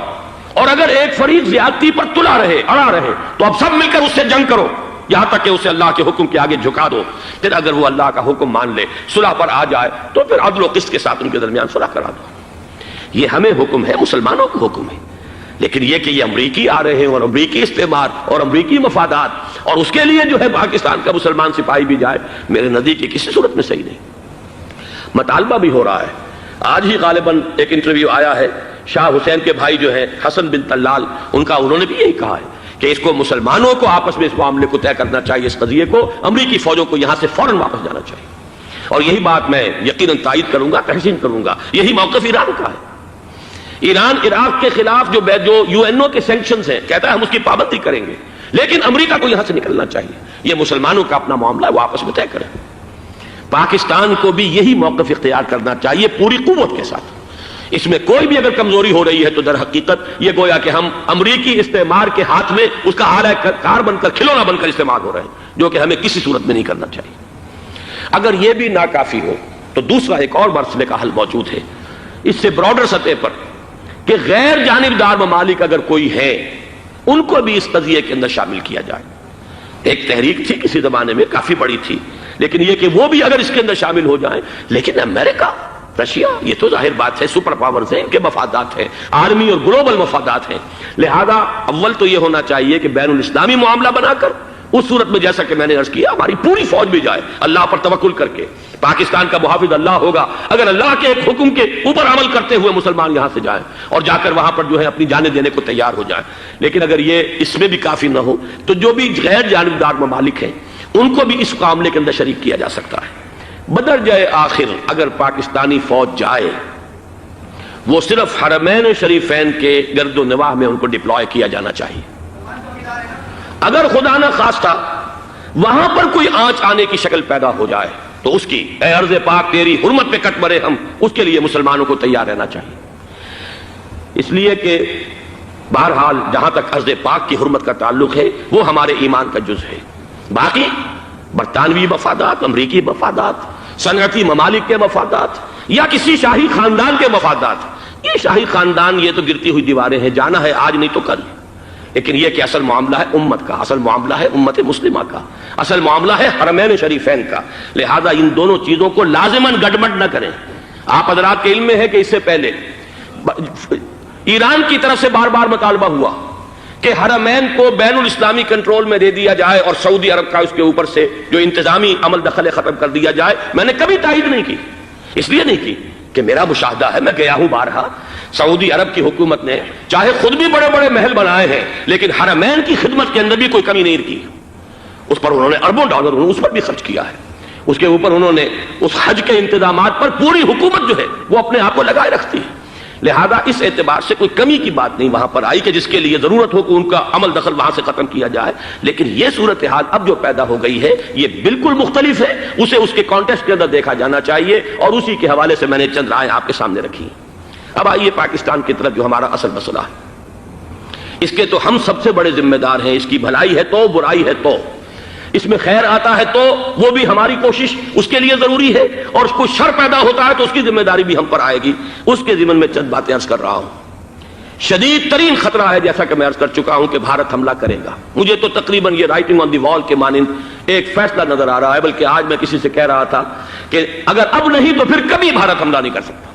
اور اگر ایک فریق زیادتی پر تلا رہے، اڑا رہے، تو اب سب مل کر اس سے جنگ کرو یہاں تک کہ اسے اللہ کے حکم کے آگے جھکا دو۔ پھر اگر وہ اللہ کا حکم مان لے، صلح پر آ جائے، تو پھر عدل و قسط کے ساتھ ان کے درمیان صلح کرا دو۔ یہ ہمیں حکم ہے، مسلمانوں کو حکم ہے۔ لیکن یہ کہ یہ امریکی آ رہے ہیں اور امریکی استعمار اور امریکی مفادات، اور اس کے لیے جو ہے پاکستان کا مسلمان سپاہی بھی جائے، میرے نزدیک یہ کسی صورت میں صحیح نہیں۔ مطالبہ بھی ہو رہا ہے، آج ہی غالباً ایک انٹرویو آیا ہے، شاہ حسین کے بھائی جو ہیں حسن بن طلال، انہوں نے بھی یہی کہا ہے کہ اس کو مسلمانوں کو آپس میں اس معاملے کو طے کرنا چاہیے، اس قضیے کو، امریکی فوجوں کو یہاں سے فوراً واپس جانا چاہیے۔ اور یہی بات میں یقیناً تائید کروں گا، تحسین کروں گا، یہی موقف ایران کا ہے۔ ایران عراق کے خلاف جو یو این او کے سینکشنز ہیں، کہتا ہے ہم اس کی پابندی کریں گے، لیکن امریکہ کو یہاں سے نکلنا چاہیے۔ یہ مسلمانوں کا اپنا معاملہ ہے، وہ آپس میں طے کریں۔ پاکستان کو بھی یہی موقف اختیار کرنا چاہیے پوری قوت کے ساتھ۔ اس میں کوئی بھی اگر کمزوری ہو رہی ہے تو در حقیقت یہ گویا کہ ہم امریکی استعمار کے ہاتھ میں اس کا آلہ کار بن کر، کھلونا بن کر استعمال ہو رہے ہیں، جو کہ ہمیں کسی صورت میں نہیں کرنا چاہیے۔ اگر یہ بھی ناکافی ہو تو دوسرا ایک اور مسئلے کا حل موجود ہے، اس سے براڈر سطح پر، کہ غیر جانبدار ممالک اگر کوئی ہے ان کو بھی اس قضیے کے اندر شامل کیا جائے۔ ایک تحریک تھی کسی زمانے میں، کافی بڑی تھی، لیکن یہ کہ وہ بھی اگر اس کے اندر شامل ہو جائیں۔ لیکن امریکہ، رشیا، یہ تو ظاہر بات ہے سپر پاورز ہیں، ان کے مفادات ہیں، عالمی اور گلوبل مفادات ہیں، لہذا اول تو یہ ہونا چاہیے کہ بین الاسلامی معاملہ بنا کر، اس صورت میں جیسا کہ میں نے عرض کیا ہماری پوری فوج بھی جائے اللہ پر توکل کر کے۔ پاکستان کا محافظ اللہ ہوگا، اگر اللہ کے ایک حکم کے اوپر عمل کرتے ہوئے مسلمان یہاں سے جائیں اور جا کر وہاں پر جو ہے اپنی جانیں دینے کو تیار ہو جائیں۔ لیکن اگر یہ اس میں بھی کافی نہ ہو تو جو بھی غیر جانبدار ممالک ہیں ان کو بھی اس معاملے کے اندر شریک کیا جا سکتا ہے۔ بدرجۂ آخر اگر پاکستانی فوج جائے، وہ صرف حرمین شریفین کے گرد و نواح میں ان کو ڈپلوائے کیا جانا چاہیے۔ اگر خدا نہ خواستہ وہاں پر کوئی آنچ آنے کی شکل پیدا ہو جائے تو اس کی، اے ارض پاک تیری حرمت پہ کٹ مرے ہم، اس کے لیے مسلمانوں کو تیار رہنا چاہیے۔ اس لیے کہ بہرحال جہاں تک ارض پاک کی حرمت کا تعلق ہے وہ ہمارے ایمان کا جز ہے۔ باقی برطانوی مفادات، امریکی مفادات، صنعتی ممالک کے مفادات یا کسی شاہی خاندان کے مفادات، یہ شاہی خاندان یہ تو گرتی ہوئی دیواریں ہیں، جانا ہے آج نہیں تو کل۔ لیکن یہ کہ اصل معاملہ ہے امت کا، اصل معاملہ ہے امت مسلمہ کا، اصل معاملہ ہے حرمین شریفین کا، لہذا ان دونوں چیزوں کو لازماً گڈمڈ نہ کریں۔ آپ حضرات کے علم میں ہے کہ اس سے پہلے ایران کی طرف سے بار بار مطالبہ ہوا کہ حرمین کو بین الاسلامی کنٹرول میں دے دیا جائے اور سعودی عرب کا اس کے اوپر سے جو انتظامی عمل دخل ختم کر دیا جائے۔ میں نے کبھی تائید نہیں کی، اس لیے نہیں کی کہ میرا مشاہدہ ہے، میں گیا ہوں بارہا، سعودی عرب کی حکومت نے چاہے خود بھی بڑے بڑے محل بنائے ہیں لیکن حرمین کی خدمت کے اندر بھی کوئی کمی نہیں کی۔ اس پر انہوں نے اربوں ڈالر اس پر بھی خرچ کیا ہے، اس کے اوپر انہوں نے اس حج کے انتظامات پر پوری حکومت جو ہے وہ اپنے آپ کو لگائے رکھتی ہے۔ لہذا اس اعتبار سے کوئی کمی کی بات نہیں وہاں پر آئی کہ جس کے لیے ضرورت ہو کہ ان کا عمل دخل وہاں سے ختم کیا جائے۔ لیکن یہ صورتحال اب جو پیدا ہو گئی ہے یہ بالکل مختلف ہے، اسے اس کے کانٹیکسٹ کے اندر دیکھا جانا چاہیے، اور اسی کے حوالے سے میں نے چند رائے آپ کے سامنے رکھی۔ اب آئیے پاکستان کی طرف، جو ہمارا اصل مسئلہ ہے، اس کے تو ہم سب سے بڑے ذمہ دار ہیں۔ اس کی بھلائی ہے تو، برائی ہے تو، اس میں خیر آتا ہے تو وہ بھی ہماری کوشش اس کے لیے ضروری ہے، اور کوئی شر پیدا ہوتا ہے تو اس کی ذمہ داری بھی ہم پر آئے گی۔ اس کے ضمن میں چند باتیں عرض کر رہا ہوں۔ شدید ترین خطرہ ہے، جیسا کہ میں عرض کر چکا ہوں، کہ بھارت حملہ کرے گا۔ مجھے تو تقریباً یہ رائٹنگ آن دی وال کے مانند ایک فیصلہ نظر آ رہا ہے، بلکہ آج میں کسی سے کہہ رہا تھا کہ اگر اب نہیں تو پھر کبھی بھارت حملہ نہیں کر سکتا۔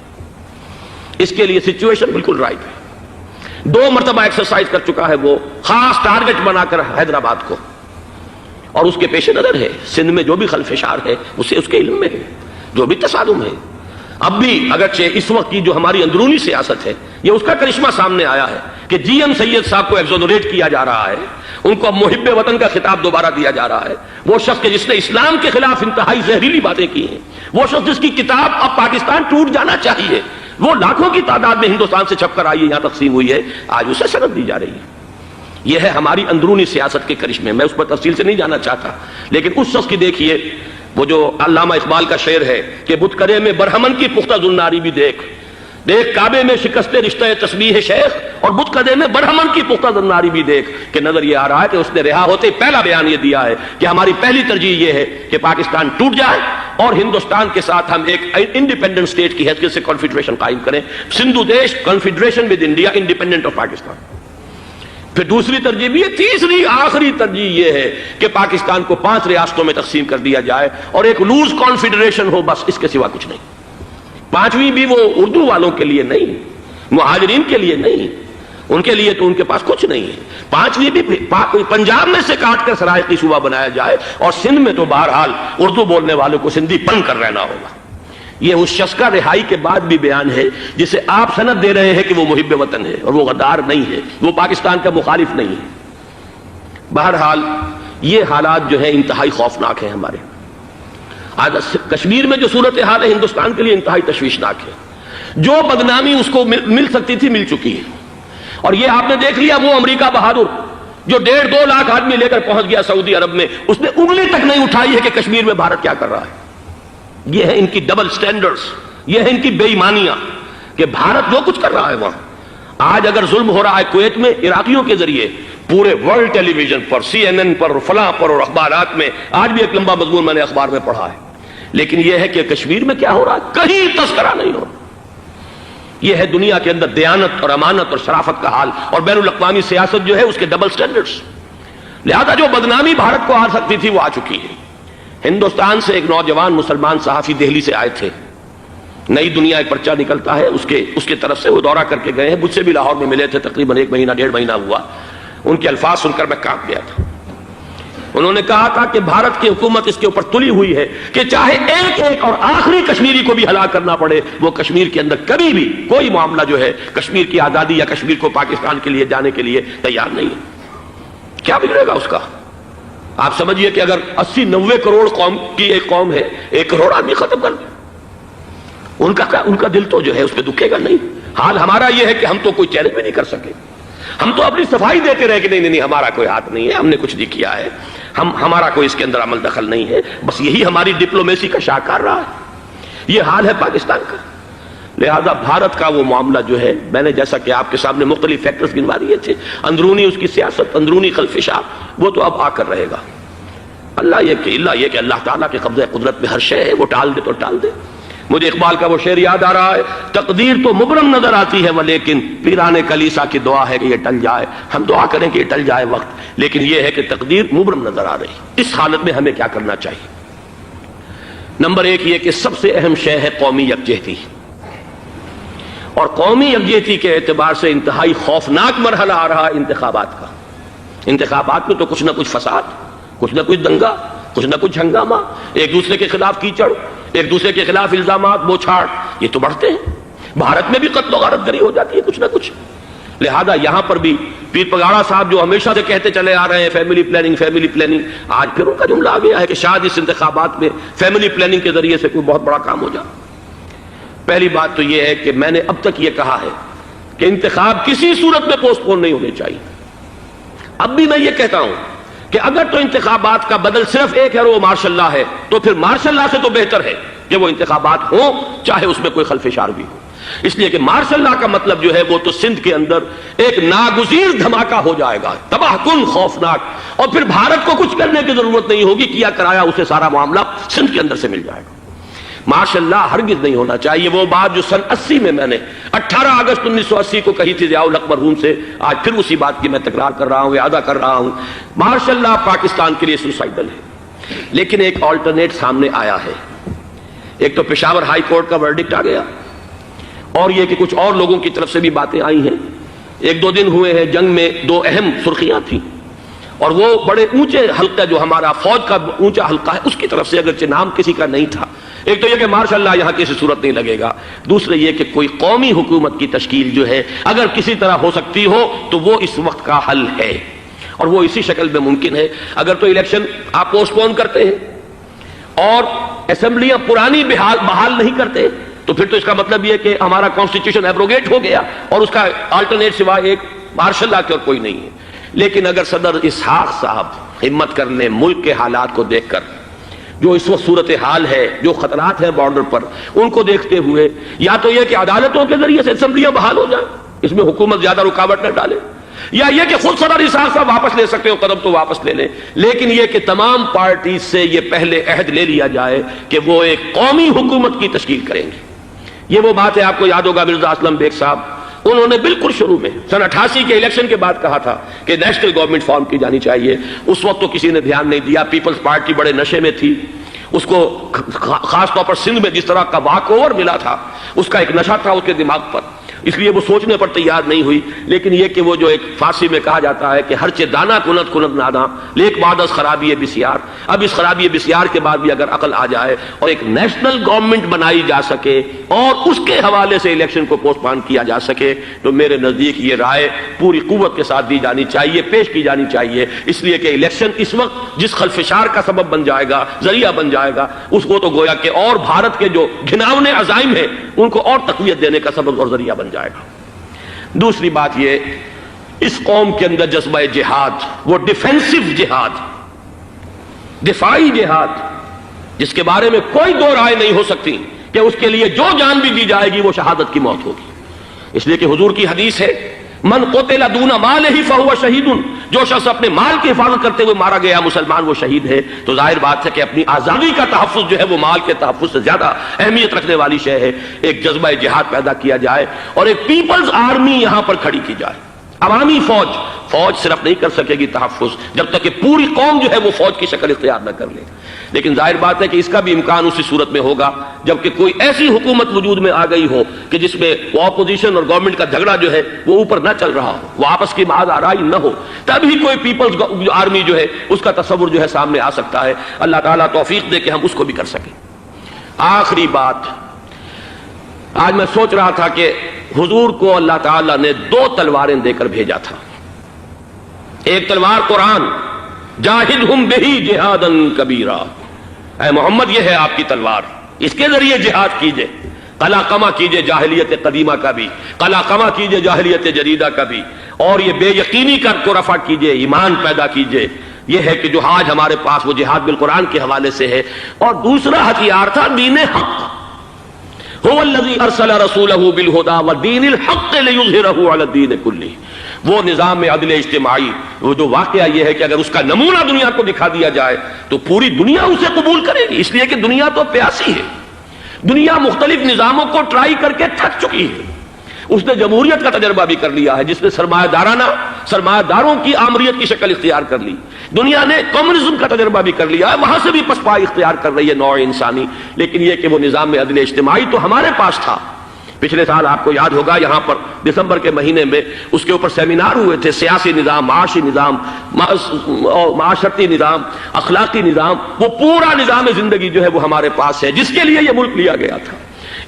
اس کے لیے سچویشن بالکل رائٹ ہے۔ 2 مرتبہ ایکسرسائز کر چکا ہے وہ، خاص ٹارگٹ بنا کر حیدرآباد کو، اور اس کے پیش نظر ہے سندھ میں جو بھی خلفشار ہے اسے اس کے علم میں ہے، جو بھی تصادم ہے۔ اب بھی اگرچہ اس وقت کی جو ہماری اندرونی سیاست ہے یہ اس کا کرشمہ سامنے آیا ہے کہ جی ایم سید صاحب کو ایگزونریٹ کیا جا رہا ہے، ان کو اب محب وطن کا خطاب دوبارہ دیا جا رہا ہے۔ وہ شخص کہ جس نے اسلام کے خلاف انتہائی زہریلی باتیں کی ہیں، وہ شخص جس کی کتاب اب پاکستان ٹوٹ جانا چاہیے، وہ لاکھوں کی تعداد میں ہندوستان سے چھپ کر آئی ہے، یہاں تقسیم ہوئی ہے، آج اسے سند دی جا رہی ہے۔ یہ ہے ہماری اندرونی سیاست کے کرشمے، میں اس پر تفصیل سے نہیں جانا چاہتا، لیکن اس شخص کی دیکھیے، وہ جو علامہ اقبال کا شعر ہے کہ بت کرے میں برہمن کی پختہ زناری بھی دیکھ، دیکھ کعبے میں شکست رشتہ تسبیح شیخ، اور بت قدے میں برہمن کی پختہ زناری بھی دیکھ، کہ نظر یہ آ رہا ہے کہ اس نے رہا ہوتے پہلا بیان یہ دیا ہے کہ ہماری پہلی ترجیح یہ ہے کہ پاکستان ٹوٹ جائے اور ہندوستان کے ساتھ ہم ایک انڈیپینڈنٹ اسٹیٹ کی حیثیت سے کانفیڈریشن قائم کریں، سندھو دیش confederation with India independent of Pakistan. پھر دوسری ترجیح بھی ہے، تیسری آخری ترجیح یہ ہے کہ پاکستان کو 5 ریاستوں میں تقسیم کر دیا جائے اور ایک لوز کانفیڈریشن ہو، بس اس کے سوا کچھ نہیں۔ 5ویں بھی وہ اردو والوں کے لیے نہیں، مہاجرین کے لیے نہیں، ان کے لیے تو ان کے پاس کچھ نہیں ہے۔ 5ویں بھی پنجاب میں سے کاٹ کر سرائیکی صوبہ بنایا جائے، اور سندھ میں تو بہرحال اردو بولنے والوں کو سندھی پن کر رہنا ہوگا۔ یہ اس شخص کا رہائی کے بعد بھی بیان ہے جسے آپ سند دے رہے ہیں کہ وہ محب وطن ہے، اور وہ غدار نہیں ہے، وہ پاکستان کا مخالف نہیں ہے۔ بہرحال یہ حالات جو ہیں انتہائی خوفناک ہیں ہمارے۔ آج کشمیر میں جو صورتحال ہے ہندوستان کے لیے انتہائی تشویشناک ہے۔ جو بدنامی اس کو مل سکتی تھی مل چکی ہے، اور یہ آپ نے دیکھ لیا، وہ امریکہ بہادر جو 1.5-2 لاکھ آدمی لے کر پہنچ گیا سعودی عرب میں، اس نے انگلی تک نہیں اٹھائی ہے کہ کشمیر میں بھارت کیا کر رہا ہے۔ یہ ہے ان کی ڈبل سٹینڈرڈز، یہ ہے ان کی بے ایمانیاں کہ بھارت جو کچھ کر رہا ہے وہاں۔ آج اگر ظلم ہو رہا ہے کویت میں عراقیوں کے ذریعے، پورے ورلڈ ٹیلی ویژن پر، CNN پر، فلاں پر، اور اخبارات میں، آج بھی ایک لمبا مضمون میں نے اخبار میں پڑھا ہے، لیکن یہ ہے کہ کشمیر میں کیا ہو رہا ہے کہیں تذکرہ نہیں ہو رہا۔ یہ ہے دنیا کے اندر دیانت اور امانت اور شرافت کا حال، اور بین الاقوامی سیاست جو ہے اس کے ڈبل سٹینڈرڈز۔ لہذا جو بدنامی بھارت کو آ سکتی تھی وہ آ چکی ہے۔ ہندوستان سے ایک نوجوان مسلمان صحافی دہلی سے آئے تھے، نئی دنیا ایک پرچہ نکلتا ہے، اس کے طرف سے وہ دورہ کر کے گئے ہیں، مجھ سے بھی لاہور میں ملے تھے، تقریباً 1 مہینہ 1.5 مہینہ ہوا۔ ان کے الفاظ سن کر میں کانپ گیا تھا۔ انہوں نے کہا تھا کہ بھارت کی حکومت اس کے اوپر تلی ہوئی ہے کہ چاہے ایک اور آخری کشمیری کو بھی ہلاک کرنا پڑے، وہ کشمیر کے اندر کبھی بھی کوئی معاملہ جو ہے کشمیر کی آزادی یا کشمیر کو پاکستان کے لیے جانے کے لیے تیار نہیں ہے۔ کیا بگڑے گا اس کا؟ آپ سمجھیے کہ اگر 80-90 کروڑ قوم کی ایک قوم ہے، 1 کروڑ آدمی ختم کر دیں، ان کا دل تو جو ہے اس پہ دکھے گا نہیں۔ حال ہمارا یہ ہے کہ ہم تو کوئی چیلنج بھی نہیں کر سکے، ہم تو اپنی صفائی دیتے رہے کہ نہیں ہمارا کوئی ہاتھ نہیں ہے، ہم نے کچھ نہیں کیا ہے، ہمارا کوئی اس کے اندر عمل دخل نہیں ہے، بس یہی ہماری ڈپلومیسی کا شاہکار رہا ہے۔ یہ حال ہے پاکستان کا۔ لہذا بھارت کا وہ معاملہ جو ہے، میں نے جیسا کہ آپ کے سامنے مختلف فیکٹرز گنوا دیے تھے، اندرونی اس کی سیاست، اندرونی خلفشاں، وہ تو اب آ کر رہے گا۔ اللہ یہ کہ اللہ تعالیٰ کے قبضہ قدرت میں ہر شے ہے، وہ ٹال دے تو ٹال دے۔ مجھے اقبال کا وہ شعر یاد آ رہا ہے، تقدیر تو مبرم نظر آتی ہے ولیکن پیران کلیسا کی دعا ہے کہ یہ ٹل جائے۔ ہم دعا کریں کہ یہ ٹل جائے وقت، لیکن یہ ہے کہ تقدیر مبرم نظر آ رہی۔ اس حالت میں ہمیں کیا کرنا چاہیے؟ نمبر 1 یہ کہ سب سے اہم شے ہے قومی یکجہتی، اور قومی یکجہتی کے اعتبار سے انتہائی خوفناک مرحلہ آ رہا ہے انتخابات کا۔ انتخابات میں تو کچھ نہ کچھ فساد، کچھ نہ کچھ دنگا، کچھ نہ کچھ ہنگامہ، ایک دوسرے کے خلاف کیچڑ، ایک دوسرے کے خلاف الزامات، بوچھاڑ، یہ تو بڑھتے ہیں۔ بھارت میں بھی قتل و غارت گری ہو جاتی ہے کچھ نہ کچھ۔ لہذا یہاں پر بھی پیر پگاڑا صاحب جو ہمیشہ سے کہتے چلے آ رہے ہیں فیملی پلاننگ، آج پھر ان کا جملہ آ گیا ہے کہ شاید اس انتخابات میں فیملی پلاننگ کے ذریعے سے کوئی بہت بڑا کام ہو جائے۔ پہلی بات تو یہ ہے کہ میں نے اب تک یہ کہا ہے کہ انتخاب کسی صورت میں پوسٹ پون نہیں ہونے چاہیے۔ اب بھی میں یہ کہتا ہوں کہ اگر تو انتخابات کا بدل صرف ایک ہے اور وہ مارشل لا ہے، تو پھر مارشل لا سے تو بہتر ہے کہ وہ انتخابات ہوں، چاہے اس میں کوئی خلفشار بھی ہو۔ اس لیے کہ مارشل لا کا مطلب جو ہے وہ تو سندھ کے اندر ایک ناگزیر دھماکہ ہو جائے گا، تباہ کن، خوفناک، اور پھر بھارت کو کچھ کرنے کی ضرورت نہیں ہوگی، کیا کرایا اسے سارا معاملہ سندھ کے اندر سے مل جائے گا۔ مارشل لا ہرگز نہیں ہونا چاہیے۔ وہ بات جو سن 80 میں نے 18 اگست 1980 کو کہی تھی ضیاء الحق مرحوم سے، آج پھر اسی بات کی میں تکرار کر رہا ہوں، اعادہ کر رہا ہوں۔ مارشل لا پاکستان کے لیے سوسائڈل ہے، لیکن ایک آلٹرنیٹ سامنے آیا ہے۔ ایک تو پشاور ہائی کورٹ کا ورڈکٹ آ گیا، اور یہ کہ کچھ اور لوگوں کی طرف سے بھی باتیں آئی ہیں۔ 1-2 دن ہوئے ہیں، جنگ میں 2 اہم سرخیاں تھیں، اور وہ بڑے اونچے حلقہ جو ہمارا فوج کا اونچا حلقہ ہے اس کی طرف سے، اگرچہ نام کسی کا نہیں تھا۔ ایک تو یہ کہ مارشاء اللہ یہاں کسی صورت نہیں لگے گا، دوسرے یہ کہ کوئی قومی حکومت کی تشکیل جو ہے اگر کسی طرح ہو سکتی ہو تو وہ اس وقت کا حل ہے، اور وہ اسی شکل میں ممکن ہے۔ اگر تو الیکشن آپ پوسٹ پون کرتے ہیں اور اسمبلیاں پرانی بحال نہیں کرتے، تو پھر تو اس کا مطلب یہ کہ ہمارا کانسٹیٹیوشن ایبروگیٹ ہو گیا اور اس کا آلٹرنیٹ سوائے ایک مارشل لا کے اور کوئی نہیں ہے۔ لیکن اگر صدر اسحاق صاحب ہمت کر لیں، ملک کے حالات کو دیکھ کر، جو اس وقت صورتحال ہے، جو خطرات ہیں بارڈر پر، ان کو دیکھتے ہوئے یا تو یہ کہ عدالتوں کے ذریعے سے اسمبلیاں بحال ہو جائیں، اس میں حکومت زیادہ رکاوٹ نہ ڈالے، یا یہ کہ خود صدر اسحاق صاحب واپس لے سکتے ہو قدم تو واپس لے لیں، لیکن یہ کہ تمام پارٹی سے یہ پہلے عہد لے لیا جائے کہ وہ ایک قومی حکومت کی تشکیل کریں گے۔ یہ وہ بات ہے، آپ کو یاد ہوگا مرزا اسلم بیگ صاحب، انہوں نے بالکل شروع میں سن 88 کے الیکشن کے بعد کہا تھا کہ نیشنل گورنمنٹ فارم کی جانی چاہیے۔ اس وقت تو کسی نے دھیان نہیں دیا، پیپلز پارٹی بڑے نشے میں تھی، اس کو خاص طور پر سندھ میں جس طرح کا واک اوور ملا تھا، اس کا ایک نشہ تھا اس کے دماغ پر، اس لیے وہ سوچنے پر تیار نہیں ہوئی۔ لیکن یہ کہ وہ جو ایک فارسی میں کہا جاتا ہے کہ ہر چے دانا کنت کنت نادا لیک بعد از خرابی بسیار، اب اس خرابی بسیار کے بعد بھی اگر عقل آ جائے اور ایک نیشنل گورنمنٹ بنائی جا سکے اور اس کے حوالے سے الیکشن کو پوسٹ پون کیا جا سکے، تو میرے نزدیک یہ رائے پوری قوت کے ساتھ دی جانی چاہیے، پیش کی جانی چاہیے، اس لیے کہ الیکشن اس وقت جس خلفشار کا سبب بن جائے گا، ذریعہ بن جائے گا، اس کو تو گویا کہ اور بھارت کے جو گھناونے عزائم ہیں ان کو اور تقویت دینے کا سبب اور ذریعہ بن جائے گا۔ دوسری بات یہ، اس قوم کے اندر جذبہ جہاد، وہ ڈیفینسو جہاد، دفاعی جہاد، جس کے بارے میں کوئی دو رائے نہیں ہو سکتی کہ اس کے لیے جو جان بھی دی جائے گی وہ شہادت کی موت ہوگی۔ اس لیے کہ حضور کی حدیث ہے، من قتل دون مالہ فہو شہید، جو شخص اپنے مال کی حفاظت کرتے ہوئے مارا گیا مسلمان وہ شہید ہے۔ تو ظاہر بات ہے کہ اپنی آزادی کا تحفظ جو ہے وہ مال کے تحفظ سے زیادہ اہمیت رکھنے والی شے ہے۔ ایک جذبہ جہاد پیدا کیا جائے اور ایک پیپلز آرمی یہاں پر کھڑی کی جائے، عوامی فوج صرف نہیں کر سکے گی تحفظ جب تک کہ پوری قوم جو ہے وہ فوج کی شکل اختیار نہ کر لے، لیکن ظاہر بات ہے کہ اس کا بھی امکان اسی صورت میں ہوگا جبکہ کوئی ایسی حکومت وجود میں آ گئی ہو کہ جس میں اپوزیشن اور گورنمنٹ کا جھگڑا جو ہے وہ اوپر نہ چل رہا ہو، وہ آپس کی محض آرائی نہ ہو، تبھی کوئی پیپلز آرمی جو ہے اس کا تصور جو ہے سامنے آ سکتا ہے۔ اللہ تعالیٰ توفیق دے کہ ہم اس کو بھی کر سکیں۔ آخری بات، آج میں سوچ رہا تھا کہ حضور کو اللہ تعالیٰ نے 2 تلواریں دے کر بھیجا تھا۔ ایک تلوار قرآن، جاہدہم بہی جہادا کبیرا، اے محمد یہ ہے آپ کی تلوار، اس کے ذریعے جہاد کیجئے، قلع قمع کیجئے جاہلیت قدیمہ کا بھی، قلع قمع کیجئے جاہلیت جدیدہ کا بھی، اور یہ بے یقینی کو رفع کیجئے، ایمان پیدا کیجئے۔ یہ ہے کہ جو آج ہمارے پاس وہ جہاد بالقرآن کے حوالے سے ہے۔ اور دوسرا ہتھیار تھا دین حق، هو الذی ارسل رسولہ بالہدی ودین الحق لیظہرہ علی الدین کلہ، وہ نظام عدل اجتماعی، وہ جو واقعہ یہ ہے کہ اگر اس کا نمونہ دنیا کو دکھا دیا جائے تو پوری دنیا اسے قبول کرے گی، اس لیے کہ دنیا تو پیاسی ہے، دنیا مختلف نظاموں کو ٹرائی کر کے تھک چکی ہے۔ اس نے جمہوریت کا تجربہ بھی کر لیا ہے جس نے سرمایہ داروں کی آمریت کی شکل اختیار کر لی، دنیا نے کمیونزم کا تجربہ بھی کر لیا ہے، وہاں سے بھی پسپائی اختیار کر رہی ہے نوع انسانی۔ لیکن یہ کہ وہ نظام عدل اجتماعی تو ہمارے پاس تھا۔ پچھلے سال آپ کو یاد ہوگا یہاں پر دسمبر کے مہینے میں اس کے اوپر سیمینار ہوئے تھے، سیاسی نظام، معاشی نظام، معاشرتی نظام، اخلاقی نظام، وہ پورا نظام زندگی جو ہے وہ ہمارے پاس ہے جس کے لیے یہ ملک لیا گیا تھا،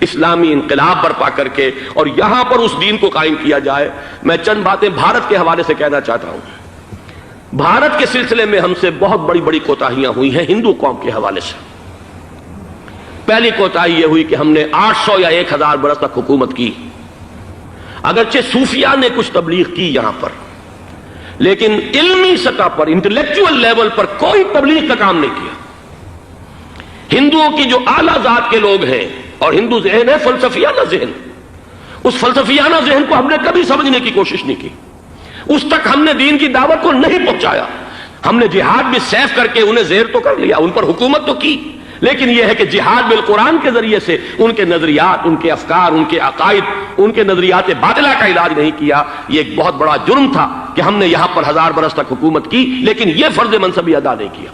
اسلامی انقلاب برپا کر کے، اور یہاں پر اس دین کو قائم کیا جائے۔ میں چند باتیں بھارت کے حوالے سے کہنا چاہتا ہوں۔ بھارت کے سلسلے میں ہم سے بہت بڑی بڑی کوتاہیاں ہوئی ہیں ہندو قوم کے حوالے سے۔ پہلی کوتاہی یہ ہوئی کہ ہم نے 800 یا 1000 برس تک حکومت کی، اگرچہ صوفیاء نے کچھ تبلیغ کی یہاں پر، لیکن علمی سطح پر، انٹلیکچوئل لیول پر کوئی تبلیغ کا کام نہیں کیا۔ ہندوؤں کی جو اعلیٰ ذات کے لوگ ہیں، اور ہندو ذہن ہے فلسفیانہ ذہن، اس فلسفیانہ ذہن کو ہم نے کبھی سمجھنے کی کوشش نہیں کی، اس تک ہم نے دین کی دعوت کو نہیں پہنچایا۔ ہم نے جہاد بھی سیف کر کے انہیں زیر تو کر لیا، ان پر حکومت تو کی، لیکن یہ ہے کہ جہاد بالقرآن کے ذریعے سے ان کے نظریات، ان کے افکار، ان کے عقائد، ان کے نظریات باطلہ کا علاج نہیں کیا۔ یہ ایک بہت بڑا جرم تھا کہ ہم نے یہاں پر 1000 برس تک حکومت کی لیکن یہ فرض منصبی ادا نہیں کیا۔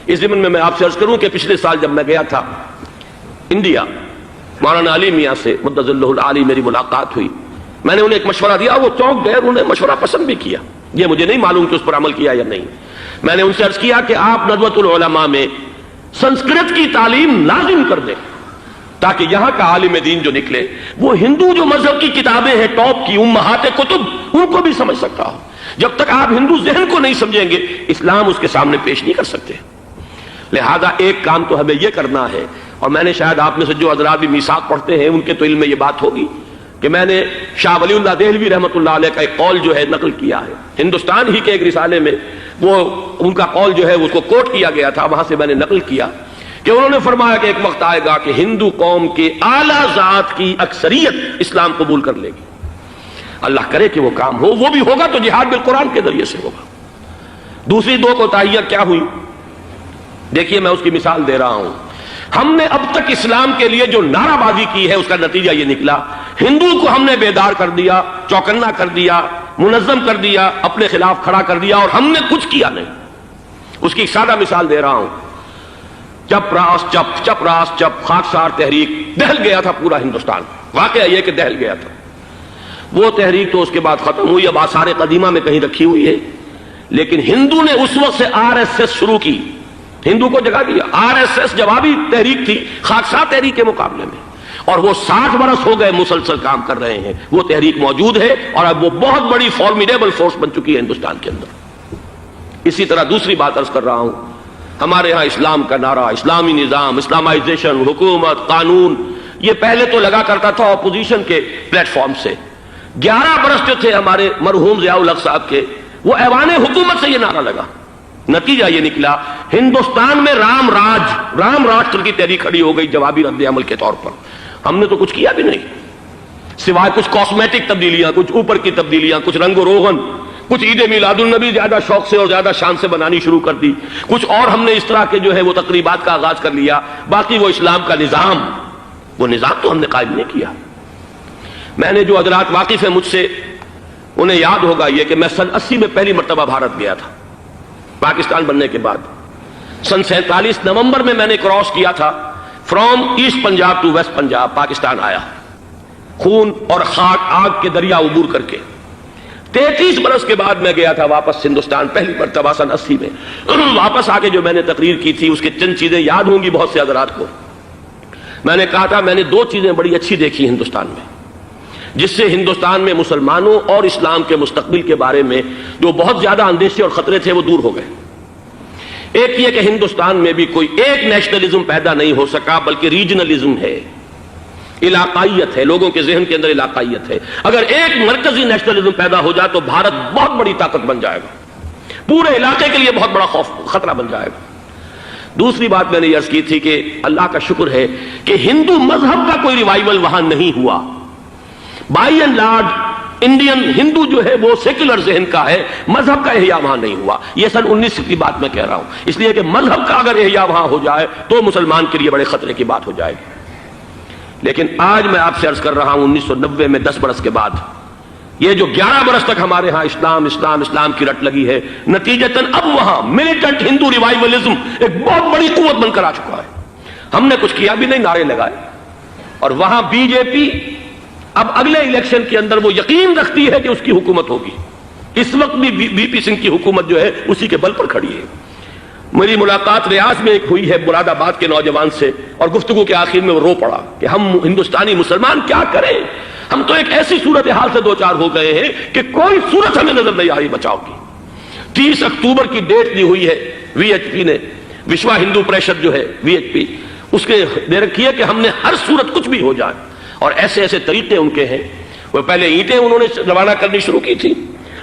اس ضمن میں آپ سے عرض کروں کہ پچھلے سال جب میں گیا تھا انڈیا، مولانا علی میاں سے مدظ اللہ العالی میری ملاقات ہوئی، میں نے انہیں ایک مشورہ دیا، وہ چونک گئے، انہوں نے مشورہ پسند بھی کیا، یہ مجھے نہیں معلوم کہ اس پر عمل کیا یا نہیں۔ میں نے ان سے عرض کیا کہ آپ ندوۃ العلماء میں سنسکرت کی تعلیم لازم کر دیں تاکہ یہاں کا عالم دین جو نکلے وہ ہندو جو مذہب کی کتابیں ہیں ٹاپ کی، امہات کتب، ان کو بھی سمجھ سکتا ہو۔ جب تک آپ ہندو ذہن کو نہیں سمجھیں گے اسلام اس کے سامنے پیش نہیں کر سکتے۔ لہذا ایک کام تو ہمیں یہ کرنا ہے، اور میں نے شاید آپ میں سے جو حضرات بھی میثاق پڑھتے ہیں ان کے تو علم میں یہ بات ہوگی کہ میں نے شاہ ولی اللہ دہلوی رحمۃ اللہ علیہ کا ایک قول جو ہے نقل کیا ہے، ہندوستان ہی کے ایک رسالے میں وہ ان کا قول جو ہے اس کو کوٹ کیا گیا تھا، وہاں سے میں نے نقل کیا کہ انہوں نے فرمایا کہ ایک وقت آئے گا کہ ہندو قوم کے اعلیٰ ذات کی اکثریت اسلام قبول کر لے گی، اللہ کرے کہ وہ کام ہو، وہ بھی ہوگا تو جہاد بالقرآن کے ذریعے سے ہوگا۔ دوسری دو کوتاہیاں کیا ہوئی؟ دیکھیے میں اس کی مثال دے رہا ہوں۔ ہم نے اب تک اسلام کے لیے جو نعرہ بازی کی ہے اس کا نتیجہ یہ نکلا، ہندو کو ہم نے بیدار کر دیا، چوکنا کر دیا، منظم کر دیا، اپنے خلاف کھڑا کر دیا، اور ہم نے کچھ کیا نہیں۔ اس کی ایک سادہ مثال دے رہا ہوں۔ چپ راس چپ، چپ راس چپ، خاکسار تحریک، دہل گیا تھا پورا ہندوستان، واقعہ یہ کہ دہل گیا تھا۔ وہ تحریک تو اس کے بعد ختم ہوئی، اب آثار قدیمہ میں کہیں رکھی ہوئی ہے، لیکن ہندو نے اس وقت سے RSS شروع کی، ہندو کو جگہ دیا۔ RSS جوابی تحریک تھی خاکسار تحریک کے مقابلے میں، اور وہ 60 برس ہو گئے مسلسل کام کر رہے ہیں، وہ تحریک موجود ہے، اور اب وہ بہت بڑی فارمیڈیبل فورس بن چکی ہے ہندوستان کے اندر۔ اسی طرح دوسری بات عرض کر رہا ہوں، ہمارے ہاں اسلام کا نعرہ، اسلامی نظام، اسلامائزیشن، حکومت، قانون، یہ پہلے تو لگا کرتا تھا اپوزیشن کے پلیٹ فارم سے۔ 11 برس جو تھے ہمارے مرحوم ضیاء الحق صاحب کے، وہ ایوان حکومت سے یہ نعرہ لگا۔ نتیجہ یہ نکلا، ہندوستان میں رام راشٹر کی تحریک کھڑی ہو گئی جوابی رد عمل کے طور پر۔ ہم نے تو کچھ کیا بھی نہیں، سوائے کچھ کاسمیٹک تبدیلیاں، کچھ اوپر کی تبدیلیاں، کچھ رنگ و روغن، کچھ عید میلاد النبی زیادہ شوق سے اور زیادہ شان سے بنانی شروع کر دی، کچھ اور ہم نے اس طرح کے جو ہے وہ تقریبات کا آغاز کر لیا۔ باقی وہ اسلام کا نظام، وہ نظام تو ہم نے قائم نہیں کیا۔ میں نے جو حضرات واقف ہیں مجھ سے، انہیں یاد ہوگا یہ کہ میں سن 80 میں پہلی مرتبہ بھارت گیا تھا، پاکستان بننے کے بعد۔ سن 47 نومبر میں نے کراس کیا تھا، from east Punjab to west Punjab Pakistan آیا، خون اور خاک آگ کے دریا عبور کر کے۔ 33 برس کے بعد میں گیا تھا واپس ہندوستان، پہلی مرتبہ سن 80 میں۔ واپس آ کے جو میں نے تقریر کی تھی اس کے چند چیزیں یاد ہوں گی بہت سے حضرات کو۔ میں نے کہا تھا میں نے 2 چیزیں بڑی اچھی دیکھی ہندوستان میں، جس سے ہندوستان میں مسلمانوں اور اسلام کے مستقبل کے بارے میں جو بہت زیادہ اندیشے اور خطرے تھے وہ دور ہو گئے۔ ایک یہ کہ ہندوستان میں بھی کوئی ایک نیشنلزم پیدا نہیں ہو سکا، بلکہ ریجنلزم ہے، علاقائیت ہے، لوگوں کے ذہن کے اندر علاقائیت ہے۔ اگر ایک مرکزی نیشنلزم پیدا ہو جائے تو بھارت بہت بڑی طاقت بن جائے گا، پورے علاقے کے لیے بہت بڑا خطرہ بن جائے گا۔ دوسری بات میں نے یہ عرض کی تھی کہ اللہ کا شکر ہے کہ ہندو مذہب کا کوئی ریوائول وہاں نہیں ہوا۔ بائی اینڈ لارج انڈین ہندو جو ہے وہ سیکولر ذہن کا ہے، مذہب کا احیاء وہاں نہیں ہوا۔ یہ سن 19 کی بات میں کہہ رہا ہوں، اس لیے کہ مذہب کا اگر احیاء وہاں ہو جائے تو مسلمان کے لیے بڑے خطرے کی بات ہو جائے گی۔ لیکن آج میں آپ سے عرض کر رہا ہوں 1990 میں 10 برس کے بعد، یہ جو 11 برس تک ہمارے ہاں اسلام کی رٹ لگی ہے، نتیجتاً اب وہاں ملیٹنٹ ہندو ریوائولزم ایک بہت بڑی قوت بن کر آ چکا ہے۔ ہم نے کچھ کیا بھی نہیں، نعرے لگائے، اور وہاں بی جے پی اب اگلے الیکشن کے اندر وہ یقین رکھتی ہے کہ اس کی حکومت ہوگی۔ اس وقت بھی بی پی سنگھ کی حکومت جو ہے اسی کے بل پر کھڑی ہے۔ میری ملاقات ریاض میں ایک ہوئی ہے مراد آباد کے نوجوان سے، اور گفتگو کے آخر میں وہ رو پڑا کہ ہم ہندوستانی مسلمان کیا کریں، ہم تو ایک ایسی صورتحال سے دوچار ہو گئے ہیں کہ کوئی صورت ہمیں نظر نہیں آ رہی بچاؤ کی۔ 30 اکتوبر کی ڈیٹ دی ہوئی ہے VHP نے، وشوا ہندو پریشد جو ہے VHP، اس کے دے رکھی ہے کہ ہم نے ہر صورت کچھ بھی ہو جائے، اور ایسے ایسے طریقے ان کے ہیں۔ وہ پہلے اینٹیں انہوں نے روانہ کرنی شروع کی تھی،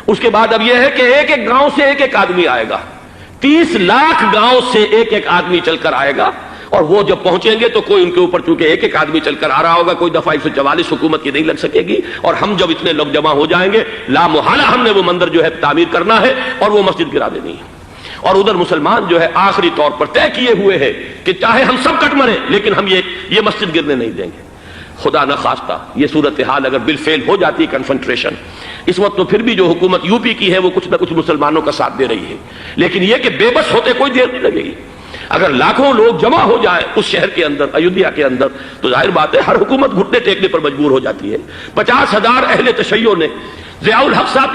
اس کے بعد اب یہ ہے کہ ایک ایک گاؤں سے ایک ایک آدمی آئے گا، 30 لاکھ گاؤں سے ایک ایک آدمی چل کر آئے گا، اور وہ جب پہنچیں گے تو کوئی ان کے اوپر چونکہ ایک ایک آدمی چل کر آ رہا ہوگا، کوئی دفعہ 144 حکومت کی نہیں لگ سکے گی، اور ہم جب اتنے لوگ جمع ہو جائیں گے لا محالہ ہم نے وہ مندر جو ہے تعمیر کرنا ہے اور وہ مسجد گرا دینی ہے۔ اور ادھر مسلمان جو ہے آخری طور پر طے کیے ہوئے ہیں کہ چاہے ہم سب کٹ مریں لیکن ہم یہ مسجد گرنے نہیں دیں گے۔ خدا نہ خواستہ یہ صورتحال اگر بالفعل ہو جاتی کنفنٹریشن، اس وقت تو پھر بھی جو حکومت UP کی ہے وہ کچھ نہ کچھ مسلمانوں کا ساتھ دے رہی ہے، لیکن یہ کہ بے بس ہوتے کوئی دیر نہیں لگے گی۔ اگر لاکھوں لوگ جمع ہو جائے اس شہر کے اندر، ایودھیا کے اندر، تو ظاہر بات ہے ہر حکومت گھٹنے ٹیکنے پر مجبور ہو جاتی ہے۔ 50,000 اہل تشیع نے ضیاء الحق صاحب کے